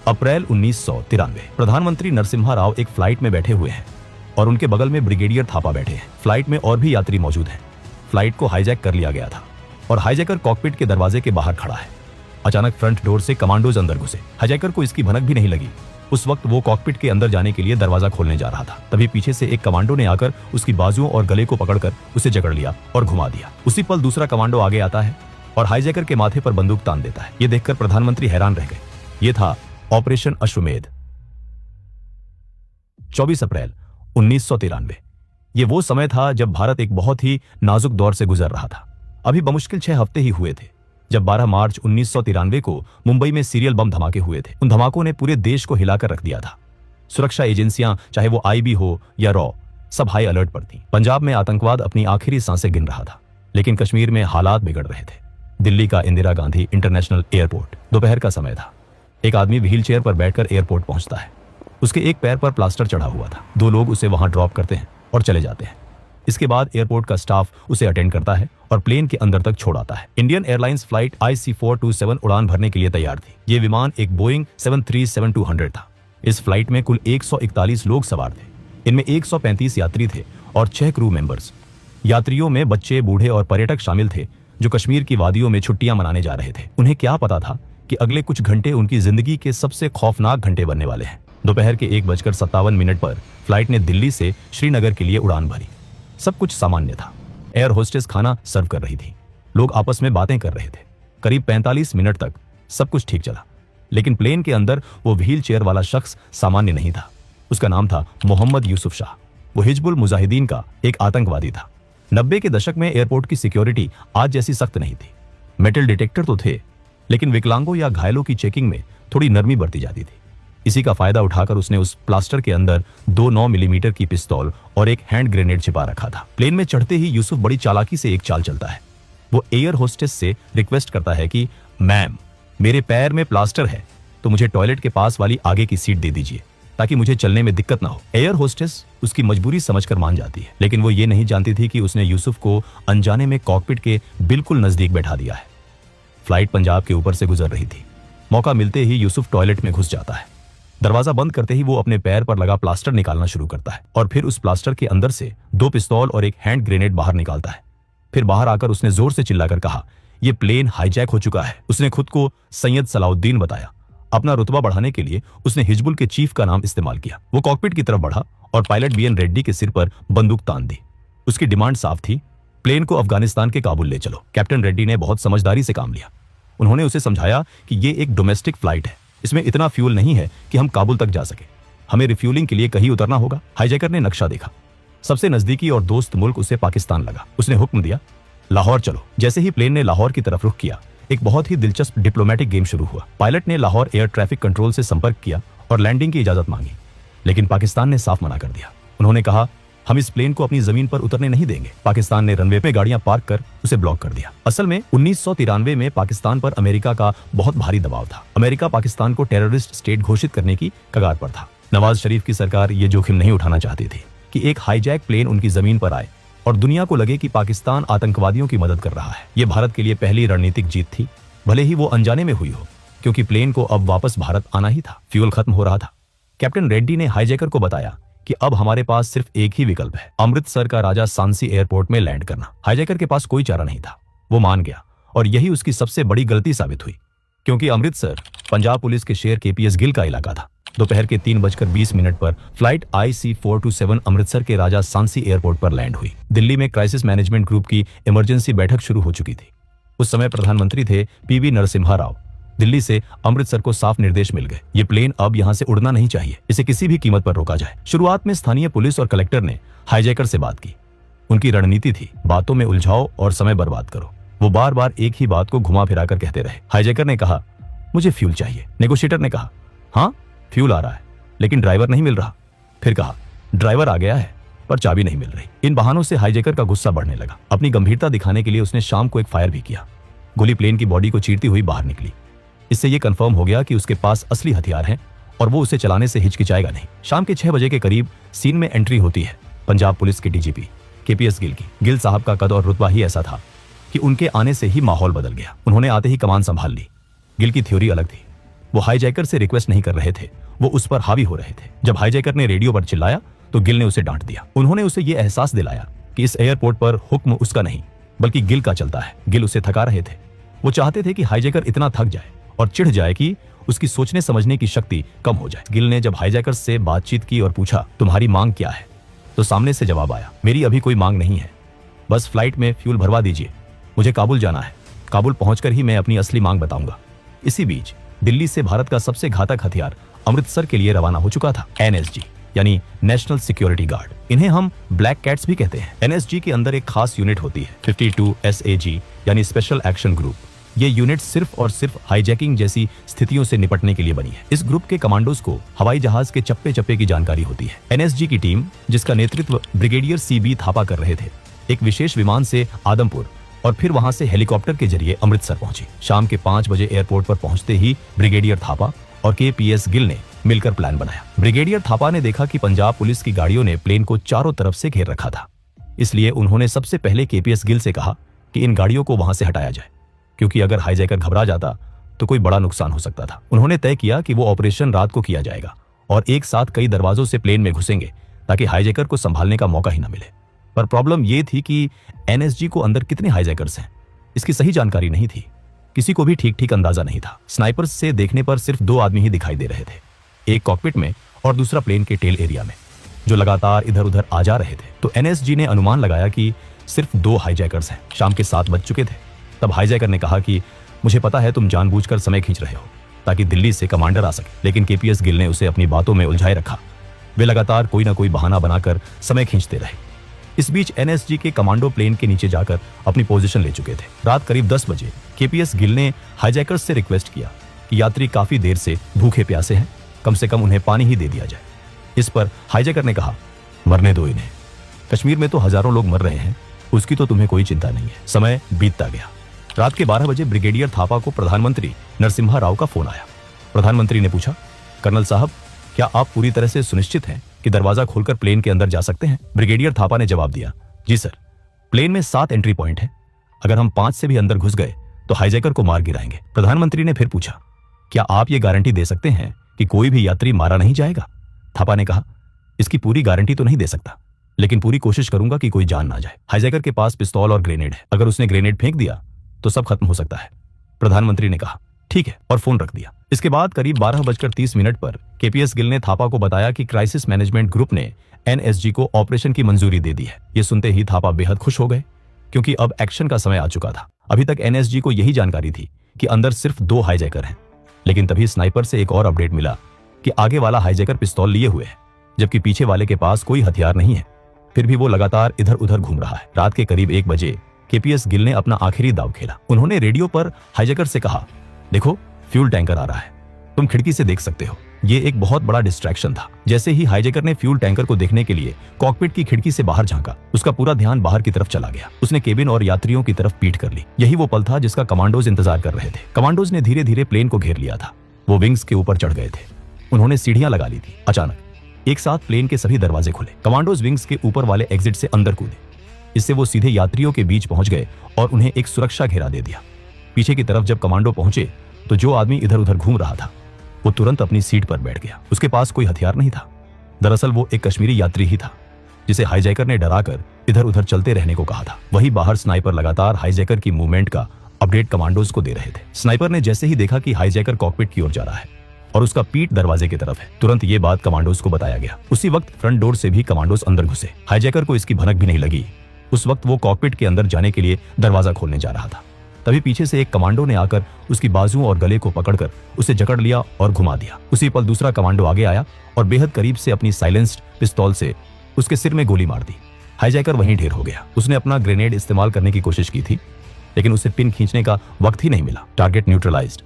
अप्रैल 1993। प्रधानमंत्री नरसिम्हा राव एक फ्लाइट में बैठे हुए हैं और उनके बगल में ब्रिगेडियर थापा बैठे हैं। फ्लाइट में और भी यात्री मौजूद हैं। फ्लाइट को हाईजैक कर लिया गया था और हाईजैकर कॉकपिट के दरवाजे के बाहर खड़ा है। अचानक फ्रंट डोर से कमांडोज अंदर घुसे। हाईजैकर को इसकी भनक भी नहीं लगी। उस वक्त वो कॉकपिट के अंदर जाने के लिए दरवाजा खोलने जा रहा था। तभी पीछे से एक कमांडो ने आकर उसकी बाजुओं और गले को पकड़कर उसे जकड़ लिया और घुमा दिया। उसी पल दूसरा कमांडो आगे आता है और हाईजैकर के माथे पर बंदूक तान देता है। ये देखकर प्रधानमंत्री हैरान रह गए। ये था ऑपरेशन अश्वमेध। 24 अप्रैल 1993। ये वो समय था जब भारत एक बहुत ही नाजुक दौर से गुजर रहा था। अभी बमुश्किल 6 हफ्ते ही हुए थे जब 12 मार्च 1993 को मुंबई में सीरियल बम धमाके हुए थे। उन धमाकों ने पूरे देश को हिलाकर रख दिया था। सुरक्षा एजेंसियां, चाहे वो आईबी हो या रॉ, सब हाई अलर्ट पर थी। पंजाब में आतंकवाद अपनी आखिरी सांसें गिन रहा था, लेकिन कश्मीर में हालात बिगड़ रहे थे। दिल्ली का इंदिरा गांधी इंटरनेशनल एयरपोर्ट। दोपहर का समय था। एक आदमी व्हील चेयर पर बैठकर एयरपोर्ट पहुंचता है। उसके एक पैर पर प्लास्टर चढ़ा हुआ था। 2 लोग उसे वहां ड्रॉप करते हैं और चले जाते हैं। इसके बाद एयरपोर्ट का स्टाफ उसे अटेंड करता है और प्लेन के अंदर तक छोड़ आता है। इंडियन एयरलाइंस फ्लाइट IC427 उड़ान भरने के लिए तैयार थी। ये विमान एक बोइंग 737-200 था। इस फ्लाइट में कुल 141 लोग सवार थे। इनमें 135 यात्री थे और 6 क्रू मेंबर्स। यात्रियों में बच्चे, बूढ़े और पर्यटक शामिल थे जो कश्मीर की वादियों में छुट्टियां मनाने जा रहे थे। उन्हें क्या पता था कि अगले कुछ घंटे उनकी जिंदगी के सबसे खौफनाक घंटे बनने वाले हैं। दोपहर के 1:57 पर फ्लाइट ने दिल्ली से श्रीनगर के लिए उड़ान भरी। सब कुछ सामान्य था। एयर होस्टेस खाना सर्व कर रही थी। लोग आपस में बातें कर रहे थे। करीब 45 मिनट तक सब कुछ ठीक चला, लेकिन प्लेन के अंदर वो व्हील चेयर वाला शख्स सामान्य नहीं था। उसका नाम था मोहम्मद यूसुफ शाह। वो हिजबुल मुजाहिदीन का एक आतंकवादी था। 90 के दशक में एयरपोर्ट की सिक्योरिटी आज जैसी सख्त नहीं थी। मेटल डिटेक्टर तो थे, लेकिन विकलांगों या घायलों की चेकिंग में थोड़ी नरमी बरती जाती थी। इसी का फायदा उठाकर उसने उस प्लास्टर के अंदर 2 9 मिलीमीटर की पिस्तौल और एक हैंड ग्रेनेड छिपा रखा था। प्लेन में चढ़ते ही यूसुफ बड़ी चालाकी से एक चाल चलता है। वो एयर होस्टेस से रिक्वेस्ट करता है कि मैम, मेरे पैर में प्लास्टर है तो मुझे टॉयलेट के पास वाली आगे की सीट दे दीजिए ताकि मुझे चलने में दिक्कत ना हो। एयर होस्टेस उसकी मजबूरी समझकर मान जाती है, लेकिन वो ये नहीं जानती थी कि उसने यूसुफ को अनजाने में कॉकपिट के बिल्कुल नजदीक बैठा दिया है। फ्लाइट पंजाब के ऊपर से गुजर रही थी। मौका मिलते ही यूसुफ टॉयलेट में घुस जाता है। दरवाजा बंद करते ही वो अपने पैर पर लगा प्लास्टर निकालना शुरू करता है और फिर उस प्लास्टर के अंदर से 2 पिस्तौल और एक हैंड ग्रेनेड बाहर निकालता है। फिर बाहर आकर उसने जोर से चिल्लाकर कहा, यह प्लेन हाईजैक हो चुका है। उसने खुद को सैयद सलाउद्दीन बताया। अपना रुतबा बढ़ाने के लिए उसने हिजबुल के चीफ का नाम इस्तेमाल किया। वो कॉकपिट की तरफ बढ़ा और पायलट BN रेड्डी के सिर पर बंदूक तान दी। उसकी डिमांड साफ थी, प्लेन को अफगानिस्तान के काबुल ले चलो। कैप्टन रेड्डी ने बहुत समझदारी से काम लिया। उन्होंने उसे समझाया कि ये एक डोमेस्टिक फ्लाइट है, इसमें इतना फ्यूल नहीं है कि हम काबुल तक जा सके। हमें रिफ्यूलिंग के लिए कहीं उतरना होगा। हाईजैकर ने नक्शा देखा। सबसे नजदीकी और दोस्त मुल्क उसे पाकिस्तान लगा। उसने हुक्म दिया, लाहौर चलो। जैसे ही प्लेन ने लाहौर की तरफ रुख किया, एक बहुत ही दिलचस्प डिप्लोमेटिक गेम शुरू हुआ। पायलट ने लाहौर एयर ट्रैफिक कंट्रोल से संपर्क किया और लैंडिंग की इजाजत मांगी, लेकिन पाकिस्तान ने साफ मना कर दिया। उन्होंने कहा, हम इस प्लेन को अपनी जमीन पर उतरने नहीं देंगे। पाकिस्तान ने रनवे पे गाड़ियां पार्क कर उसे ब्लॉक कर दिया। असल में 1993 में पाकिस्तान पर अमेरिका का बहुत भारी दबाव था। अमेरिका पाकिस्तान को टेररिस्ट स्टेट घोषित करने की कगार पर था। नवाज शरीफ की सरकार ये जोखिम नहीं उठाना चाहती थी कि एक हाईजैक प्लेन उनकी जमीन पर आए और दुनिया को लगे कि पाकिस्तान आतंकवादियों की मदद कर रहा है। ये भारत के लिए पहली रणनीतिक जीत थी, भले ही वो अनजाने में हुई हो, क्योंकि प्लेन को अब वापस भारत आना ही था। फ्यूल खत्म हो रहा था। कैप्टन रेड्डी ने हाईजैकर को बताया कि अब हमारे पास सिर्फ एक ही विकल्प है, अमृतसर का राजा सांसी एयरपोर्ट में लैंड करना। हाईजैकर के पास कोई चारा नहीं था। वो मान गया और यही उसकी सबसे बड़ी गलती साबित हुई, क्योंकि अमृतसर पंजाब पुलिस के शेर KPS गिल का इलाका था। दोपहर के 3:20 पर फ्लाइट IC427 अमृतसर के राजा सांसी एयरपोर्ट पर लैंड हुई। दिल्ली में क्राइसिस मैनेजमेंट ग्रुप की इमरजेंसी बैठक शुरू हो चुकी थी। उस समय प्रधानमंत्री थे PV नरसिम्हा राव। दिल्ली से अमृतसर को साफ निर्देश मिल गए, ये प्लेन अब यहां से उड़ना नहीं चाहिए, इसे किसी भी कीमत पर रोका जाए। शुरुआत में स्थानीय पुलिस और कलेक्टर ने हाईजैकर से बात की। उनकी रणनीति थी, बातों में उलझाओ और समय बर्बाद करो। वो बार बार एक ही बात को घुमा फिरा कर कहते रहे। हाईजैकर ने कहा, मुझे फ्यूल चाहिए। नेगोशिएटर ने कहा, हाँ फ्यूल आ रहा है, लेकिन ड्राइवर नहीं मिल रहा। फिर कहा, ड्राइवर आ गया है पर चाबी नहीं मिल रही। इन बहानों से हाईजैकर का गुस्सा बढ़ने लगा। अपनी गंभीरता दिखाने के लिए उसने शाम को एक फायर भी किया। गोली प्लेन की बॉडी को चीरती हुई बाहर निकली। इससे यह कंफर्म हो गया कि उसके पास असली हथियार हैं और वो उसे चलाने से हिचकिचाएगा नहीं। शाम के 6 बजे के करीब सीन में एंट्री होती है पंजाब पुलिस के DGP KPS गिल की। गिल साहब का कद और रुतबा ही ऐसा था कि उनके आने से ही माहौल बदल गया। उन्होंने आते ही कमान संभाल ली। गिल की थ्योरी अलग थी। वो हाईजैकर से रिक्वेस्ट नहीं कर रहे थे, वो उस पर हावी हो रहे थे। जब हाईजैकर ने रेडियो पर चिल्लाया तो गिल ने उसे डांट दिया। उन्होंने उसे ये एहसास दिलाया कि इस एयरपोर्ट पर हुक्म उसका नहीं बल्कि गिल का चलता है। गिल उसे थका रहे थे। वो चाहते थे कि हाईजैकर इतना थक जाए और चिढ़ जाए कि उसकी सोचने समझने की शक्ति कम हो जाए। गिल ने जब हाईजैकर से बातचीत की और पूछा, तुम्हारी मांग क्या है, तो सामने से जवाब आया, मेरी अभी कोई मांग नहीं है, बस फ्लाइट में फ्यूल भरवा दीजिए, मुझे काबुल जाना है, काबुल पहुंचकर ही मैं अपनी असली मांग बताऊंगा। इसी बीच दिल्ली से भारत का सबसे घातक हथियार अमृतसर के लिए रवाना हो चुका था। एनएसजी यानी नेशनल सिक्योरिटी गार्ड, इन्हें हम ब्लैक कैट्स भी कहते हैं। एनएसजी के अंदर एक खास यूनिट होती है 52 SAG यानी स्पेशल एक्शन ग्रुप। ये यूनिट सिर्फ और सिर्फ हाईजैकिंग जैसी स्थितियों से निपटने के लिए बनी है। इस ग्रुप के कमांडोज को हवाई जहाज के चप्पे चप्पे की जानकारी होती है। एनएसजी की टीम, जिसका नेतृत्व ब्रिगेडियर CB थापा कर रहे थे, एक विशेष विमान से आदमपुर और फिर वहां से हेलीकॉप्टर के जरिए अमृतसर पहुंची। शाम के 5 बजे एयरपोर्ट पर पहुंचते ही ब्रिगेडियर थापा और KPS गिल ने मिलकर प्लान बनाया। ब्रिगेडियर थापा ने देखा कि पंजाब पुलिस की गाड़ियों ने प्लेन को चारों तरफ से घेर रखा था, इसलिए उन्होंने सबसे पहले KPS गिल से कहा कि इन गाड़ियों को वहां से हटाया जाए, क्योंकि अगर हाईजैकर घबरा जाता तो कोई बड़ा नुकसान हो सकता था। उन्होंने तय किया कि वो ऑपरेशन रात को किया जाएगा और एक साथ कई दरवाजों से प्लेन में घुसेंगे ताकि हाईजैकर को संभालने का मौका ही न मिले। पर प्रॉब्लम यह थी कि NSG को अंदर कितने हाईजैकर्स हैं, इसकी सही जानकारी नहीं थी। किसी को भी ठीक ठीक अंदाजा नहीं था। स्नाइपर्स से देखने पर सिर्फ 2 आदमी ही दिखाई दे रहे थे, एक कॉकपिट में और दूसरा प्लेन के टेल एरिया में, जो लगातार इधर उधर आ जा रहे थे। तो NSG ने अनुमान लगाया कि सिर्फ 2 हाईजैकर्स हैं। शाम के 7 बज चुके थे। तब हाईजैकर ने कहा कि मुझे पता है तुम जानबूझकर समय खींच रहे हो ताकि दिल्ली से कमांडर आ सके, लेकिन KPS गिल ने उसे अपनी बातों में उलझाए रखा। वे लगातार कोई ना कोई बहाना बनाकर समय खींचते रहे। इस बीच NSG के कमांडो प्लेन के नीचे जाकर अपनी पोजीशन ले चुके थे। रात करीब 10 बजे KPS गिल ने हाईजैकर्स से रिक्वेस्ट किया कि यात्री काफी देर से भूखे प्यासे हैं, कम से कम उन्हें पानी ही दे दिया जाए। इस पर हाईजैकर ने कहा, मरने दो इन्हें, कश्मीर में तो हजारों लोग मर रहे हैं, उसकी तो तुम्हें कोई चिंता नहीं है। समय बीतता गया। रात के 12 बजे ब्रिगेडियर थापा को प्रधानमंत्री नरसिम्हा राव का फोन आया। प्रधानमंत्री ने पूछा, कर्नल साहब, क्या आप पूरी तरह से सुनिश्चित हैं कि दरवाजा खोलकर प्लेन के अंदर जा सकते हैं? ब्रिगेडियर थापा ने जवाब दिया, जी सर, प्लेन में 7 एंट्री पॉइंट है, अगर हम 5 से भी अंदर घुस गए तो हाईजैकर को मार गिराएंगे। प्रधानमंत्री ने फिर पूछा, क्या आप ये गारंटी दे सकते हैं कि कोई भी यात्री मारा नहीं जाएगा? थापा ने कहा, इसकी पूरी गारंटी तो नहीं दे सकता, लेकिन पूरी कोशिश करूंगा कि कोई जान ना जाए। हाईजैकर के पास पिस्तौल और ग्रेनेड है, अगर उसने ग्रेनेड फेंक दिया तो सब खत्म हो सकता है। प्रधानमंत्री ने कहा, ठीक है, और फोन रख दिया। इसके बाद करीब 12:30 पर KPS गिल ने थापा को बताया कि क्राइसिस मैनेजमेंट ग्रुप ने NSG को ऑपरेशन की मंजूरी दे दी है। ये सुनते ही थापा बेहद खुश हो गए, क्योंकि अब एक्शन का समय आ चुका था। अभी तक NSG को यही जानकारी थी कि अंदर सिर्फ 2 हाईजैकर हैं, लेकिन तभी स्नाइपर से एक और अपडेट मिला कि आगे वाला हाईजैकर पिस्तौल लिए हुए है, जबकि पीछे वाले के पास कोई हथियार नहीं है। फिर भी वो लगातार इधर उधर घूम रहा है। रात के करीब 1 बजे KPS गिल ने अपना आखिरी दाव खेला। उन्होंने रेडियो पर हाईजैकर से कहा, देखो, फ्यूल टैंकर आ रहा है, तुम खिड़की से देख सकते हो। ये एक बहुत बड़ा डिस्ट्रैक्शन था। जैसे ही हाईजैकर ने फ्यूल टैंकर को देखने के लिए कॉकपिट की खिड़की से बाहर झांका, उसका पूरा ध्यान बाहर की तरफ चला गया। उसने केबिन और यात्रियों की तरफ पीठ कर ली। यही वो पल था जिसका कमांडोज इंतजार कर रहे थे। कमांडोज ने धीरे धीरे प्लेन को घेर लिया था। वो विंग्स के ऊपर चढ़ गए थे। उन्होंने सीढ़ियां लगा ली थी। अचानक एक साथ प्लेन के सभी दरवाजे खुले। कमांडोज विंग्स के ऊपर वाले एग्जिट से अंदर कूदे। इससे वो सीधे यात्रियों के बीच पहुंच गए और उन्हें एक सुरक्षा घेरा दे दिया। पीछे की तरफ जब कमांडो पहुंचे तो जो आदमी इधर उधर घूम रहा था वो तुरंत अपनी सीट पर बैठ गया। उसके पास कोई हथियार नहीं था। दरअसल वो एक कश्मीरी यात्री ही था, जिसे हाईजैकर ने डराकर इधर उधर चलते रहने को कहा था। वहीं बाहर स्नाइपर लगातार हाईजैकर की मूवमेंट का अपडेट कमांडोज को दे रहे थे। स्नाइपर ने जैसे ही देखा कि हाईजैकर कॉकपिट की ओर जा रहा है और उसका पीठ दरवाजे की तरफ है, तुरंत ये बात कमांडोज को बताया गया। उसी वक्त फ्रंट डोर से भी कमांडोज अंदर घुसे। हाईजैकर को इसकी भनक भी नहीं लगी। उस वक्त वो कॉकपिट के अंदर जाने के लिए दरवाजा खोलने जा रहा था। तभी पीछे से एक कमांडो ने आकर उसकी बाजुओं और गले को पकड़कर उसे जकड़ लिया और घुमा दिया। उसी पल दूसरा कमांडो आगे आया और बेहद करीब से अपनी साइलेंस्ड पिस्तौल से उसके सिर में गोली मार दी। हाईजैकर वहीं ढेर हो गया। उसने अपना ग्रेनेड इस्तेमाल करने की कोशिश की थी, लेकिन उसे पिन खींचने का वक्त ही नहीं मिला। Target neutralised.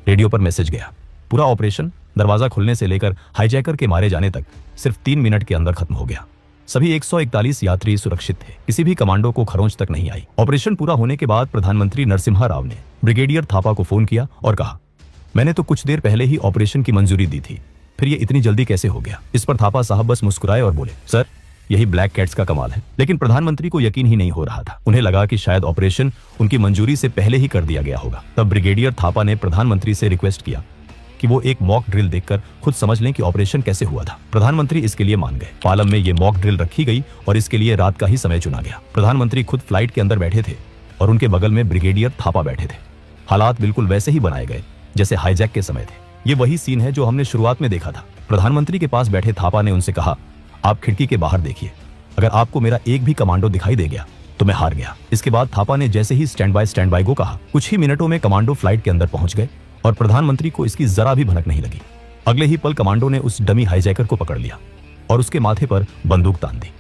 रेडियो पर मैसेज गया। पूरा ऑपरेशन दरवाजा खुलने से लेकर हाईजैकर के मारे जाने तक सिर्फ 3 मिनट के अंदर खत्म हो गया। सभी 141 यात्री सुरक्षित थे। किसी भी कमांडो को खरोंच तक नहीं आई। ऑपरेशन पूरा होने के बाद प्रधानमंत्री नरसिम्हा राव ने ब्रिगेडियर थापा को फोन किया और कहा, मैंने तो कुछ देर पहले ही ऑपरेशन की मंजूरी दी थी, फिर ये इतनी जल्दी कैसे हो गया? इस पर थापा साहब बस मुस्कुराए और बोले, सर, यही ब्लैक कैट्स का कमाल है। लेकिन प्रधानमंत्री को यकीन ही नहीं हो रहा था। उन्हें लगा कि शायद ऑपरेशन उनकी मंजूरी से पहले ही कर दिया गया होगा। तब ब्रिगेडियर थापा ने प्रधानमंत्री से रिक्वेस्ट किया कि वो एक मॉक ड्रिल देखकर खुद समझ लें कि ऑपरेशन कैसे हुआ था। प्रधानमंत्री इसके लिए मान गए। पालम में ये मॉक ड्रिल रखी गई और इसके लिए रात का ही समय चुना गया। प्रधानमंत्री खुद फ्लाइट के अंदर बैठे थे और उनके बगल में ब्रिगेडियर थापा बैठे थे। हालात बिल्कुल वैसे ही बनाए गए जैसे हाईजैक के समय थे। ये वही सीन है जो हमने शुरुआत में देखा था। प्रधानमंत्री के पास बैठे थापा ने उनसे कहा, आप खिड़की के बाहर देखिए, अगर आपको मेरा एक भी कमांडो दिखाई दे गया तो मैं हार गया। इसके बाद थापा ने जैसे ही स्टैंड बाय गो कहा, कुछ ही मिनटों में कमांडो फ्लाइट के अंदर पहुंच गए और प्रधानमंत्री को इसकी जरा भी भनक नहीं लगी। अगले ही पल कमांडो ने उस डमी हाईजैकर को पकड़ लिया और उसके माथे पर बंदूक तान दी।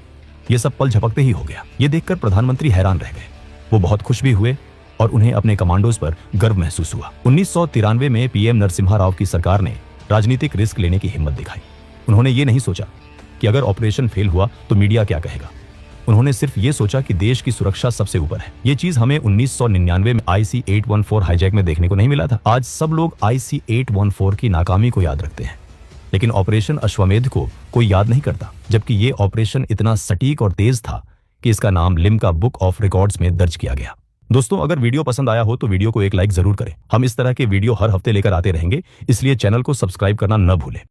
ये सब पल झपकते ही हो गया। ये देखकर प्रधानमंत्री हैरान रह गए। वो बहुत खुश भी हुए और उन्हें अपने कमांडोज पर गर्व महसूस हुआ। 1993 में पीएम नरसिम्हा राव की सरकार ने राजनीतिक रिस्क लेने की हिम्मत दिखाई। उन्होंने ये नहीं सोचा कि अगर ऑपरेशन फेल हुआ तो मीडिया क्या कहेगा। उन्होंने सिर्फ ये सोचा कि देश की सुरक्षा सबसे ऊपर है। ये चीज हमें 1999 में IC-814 हाईजैक में देखने को नहीं मिला था। आज सब लोग IC-814 की नाकामी को याद रखते हैं, लेकिन ऑपरेशन अश्वमेध को कोई याद नहीं करता, जबकि ये ऑपरेशन इतना सटीक और तेज था कि इसका नाम लिम्का बुक ऑफ रिकॉर्ड्स में दर्ज किया गया। दोस्तों, अगर वीडियो पसंद आया हो तो वीडियो को एक लाइक जरूर करें। हम इस तरह के वीडियो हर हफ्ते लेकर आते रहेंगे, इसलिए चैनल को सब्सक्राइब करना न भूलें।